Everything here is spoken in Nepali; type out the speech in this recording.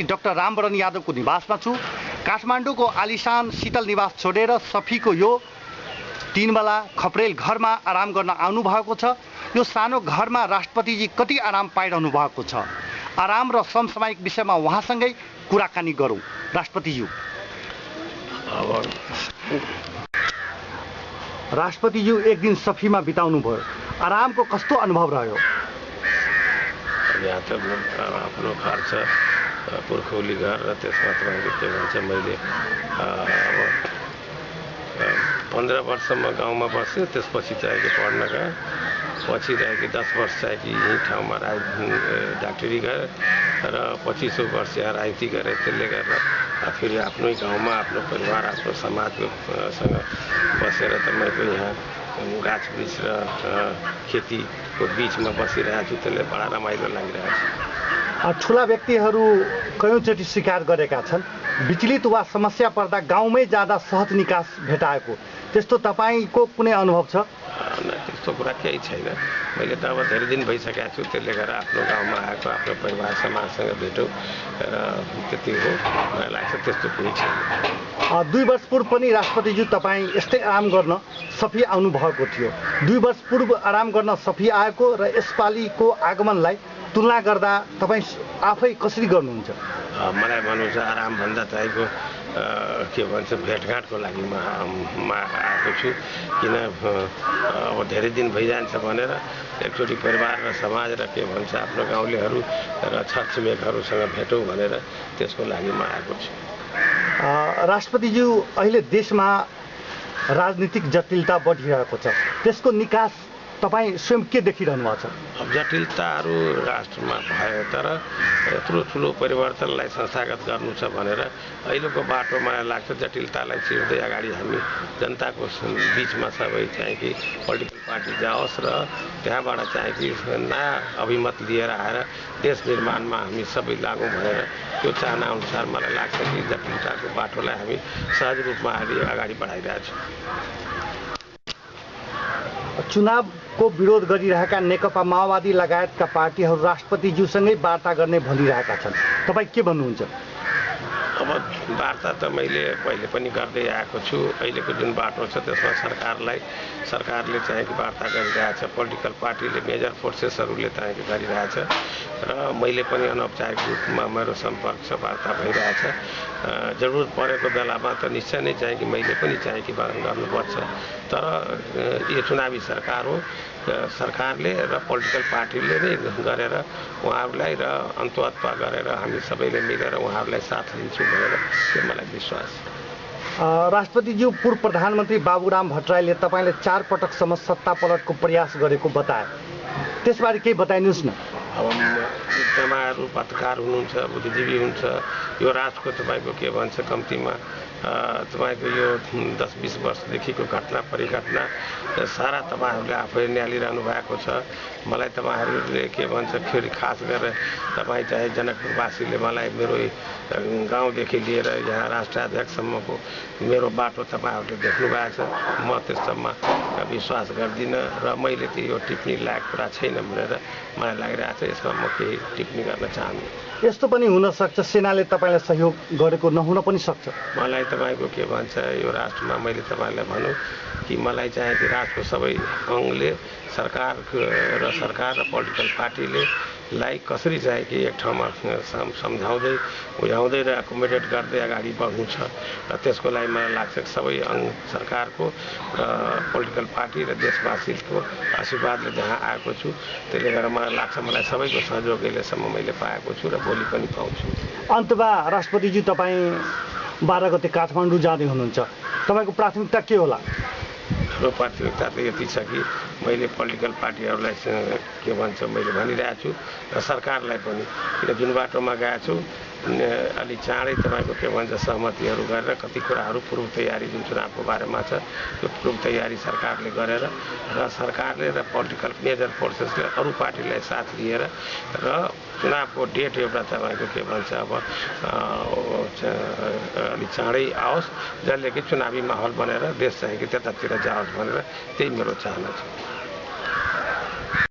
डाक्टर रामवरण यादवको निवासमा छु। काठमाडौँको आलिशान शीतल निवास छोडेर सफीको यो 3 वाला खपरेल घरमा आराम गर्न आउनुभएको छ। यो सानो घरमा राष्ट्रपतिजी कति आराम पाइरहनु भएको छ, आराम र समसामयिक विषयमा उहाँसँगै कुराकानी गरौँ। राष्ट्रपतिज्यू, राष्ट्रपतिज्यू एक दिन सफीमा बिताउनु भयो, आरामको कस्तो अनुभव रह्यो? यहाँ त आफ्नो घर छ, पुर्खौली घर, र त्यसमा तपाईँको के भन्छ, मैले अब 15 वर्ष म गाउँमा बसेँ। त्यसपछि चाहिँ कि पढ्न गएँ, पछि चाहिँ कि 10 वर्ष चाहिँ कि यही ठाउँमा डाक्टरी गरेँ र 25 वर्ष यहाँ राजनीति गरेँ। त्यसले गर्दा फेरि आफ्नै गाउँमा आफ्नो परिवार, आफ्नो समाजसँग बसेर तपाईँको यहाँ गाछ वृक्ष र खेतीको बिचमा बसिरहेको छु। त्यसले बडा रमाइलो लागिरहेको छ। ठुला व्यक्तिहरू कयौँचोटि स्वीकार गरेका छन्, विचलित वा समस्या पर्दा गाउँमै जाँदा सहज निकास भेटाएको। त्यस्तो तपाईँको कुनै अनुभव छ? त्यस्तो कुरा केही छैन। मैले त अब धेरै दिन भइसकेको छु। त्यसले गर्दा आफ्नो गाउँमा आएको, आफ्नो परिवार समाजसँग भेटौँ र त्यति हो। मलाई लाग्छ त्यस्तो कुनै छैन। 2 वर्ष पूर्व पनि राष्ट्रपतिज्यू तपाईँ यस्तै आराम गर्न सफी आउनुभएको थियो। 2 वर्ष पूर्व आराम गर्न सफी आएको र यसपालिको आगमनलाई तुलना गर्दा तपाईँ आफै कसरी गर्नुहुन्छ? मलाई भन्नुहुन्छ आरामभन्दा तपाईँको के भन्छ भेटघाटको लागि म आएको छु। किन अब धेरै दिन भइजान्छ भनेर एकचोटि परिवार र समाज र के भन्छ आफ्नो गाउँलेहरू र छरछिमेकहरूसँग भेटौँ भनेर त्यसको लागि म आएको छु। राष्ट्रपतिज्यू, अहिले देशमा राजनीतिक जटिलता बढिरहेको छ, त्यसको निकास तपाईँ स्वयं के देखिरहनु भएको छ? अब जटिलताहरू राष्ट्रमा भयो, तर यत्रो ठुलो परिवर्तनलाई संस्थागत गर्नु छ भनेर अहिलेको बाटो मलाई लाग्छ जटिलतालाई चिर्दै अगाडि हामी जनताको बिचमा सबै चाहिँ कि पोलिटिकल पार्टी जाओस् र त्यहाँबाट चाहिँ कि नयाँ अभिमत लिएर आएर देश निर्माणमा हामी सबै लागौँ भनेर त्यो चाहना अनुसार मलाई लाग्छ कि जटिलताको बाटोलाई हामी सहज रूपमा अगाडि बढाइरहेका छौँ। चुनावको विरोध गरिरहेका नेकपा माओवादी लगायतका पार्टीहरू राष्ट्रपतिज्यूसँगै वार्ता गर्ने भनिरहेका छन्, तपाईँ के भन्नुहुन्छ? अब वार्ता त मैले पहिले पनि गर्दै आएको छु। अहिलेको जुन बाटो छ त्यसमा सरकारले चाहिँ कि वार्ता गरिरहेछ, पोलिटिकल पार्टीले, मेजर फोर्सेसहरूले चाहिँ कि गरिरहेछ र मैले पनि अनौपचारिक रूपमा मेरो सम्पर्क छ, वार्ता भइरहेछ। जरुरत परेको बेलामा त निश्चय नै चाहिँ कि मैले पनि चाहिँ कि गर्नुपर्छ। तर यो चुनावी सरकार हो, सरकारले र पोलिटिकल पार्टीले नै गरेर उहाँहरूलाई र अन्तुवात्वा गरेर हामी सबैले मिलेर उहाँहरूलाई साथ लिन्छौँ भनेर त्यो मलाई विश्वास छ। राष्ट्रपतिज्यू, पूर्व प्रधानमन्त्री बाबुराम भट्टराईले तपाईँले 4 पटकसम्म सत्ता पलटको प्रयास गरेको बताए, त्यसबारे केही बताइदिनुहोस् न। अब तपाईँहरू पत्रकार हुनुहुन्छ, बुद्धिजीवी हुनुहुन्छ, यो राष्ट्रको तपाईँको के भन्छ कम्तीमा तपाईँको यो 10-20 वर्षदेखिको घटना परिघटना सारा तपाईँहरूले आफै निहालिरहनु भएको छ। मलाई तपाईँहरूले के भन्छ फेरि खास गरेर तपाईँ चाहे जनकपुरवासीले मलाई मेरो गाउँदेखि लिएर यहाँ राष्ट्राध्यक्षसम्मको मेरो बाटो तपाईँहरूले देख्नु भएको छ। म त्यस्तोमा विश्वास गर्दिनँ र मैले त यो टिप्पणी लायक कुरा छैन भनेर मलाई लागिरहेको छ। यसमा म केही टिप्पणी गर्न चाहन्छु। यस्तो पनि हुनसक्छ सेनाले तपाईँलाई सहयोग गरेको नहुन पनि सक्छ। मलाई तपाईँको के भन्छ यो राष्ट्रमा मैले तपाईँलाई भनौँ कि मलाई चाहिँ कि राष्ट्रको सबै अङ्गले सरकार र पोलिटिकल पार्टीले कसरी चाहिँ कि एक ठाउँमा सम्झाउँदै बुझाउँदै र एकोमोडेट गर्दै अगाडि बढ्नु छ र त्यसको लागि मलाई लाग्छ सबै सरकारको र पोलिटिकल पार्टी र देशवासीको आशीर्वादले जहाँ आएको छु त्यसले गर्दा मलाई लाग्छ मलाई सबैको सहयोग अहिलेसम्म मैले पाएको छु र भोलि पनि पाउँछु। अन्तमा राष्ट्रपतिज्यू, तपाईँ 12 गते काठमाडौँ जाँदै हुनुहुन्छ, तपाईँको प्राथमिकता के होला? हाम्रो प्राथमिकता त यति छ कि मैले पोलिटिकल पार्टीहरूलाई के भन्छ मैले भनिरहेको छु र सरकारलाई पनि, किन जुन बाटोमा गएको छु अलि चाँडै तपाईँको के भन्छ सहमतिहरू गरेर कति कुराहरू पूर्व तयारी जुन चुनावको बारेमा छ त्यो पूर्व तयारी सरकारले गरेर र सरकारले र पोलिटिकल मेजर फोर्सेसले अरू पार्टीलाई साथ लिएर र चुनावको डेट एउटा तपाईँको के भन्छ अब अलि चाँडै आओस्, जसले कि चुनावी माहौल बनेर देश चाहिँ कि त्यतातिर जाओस् भनेर त्यही मेरो चाहना छ।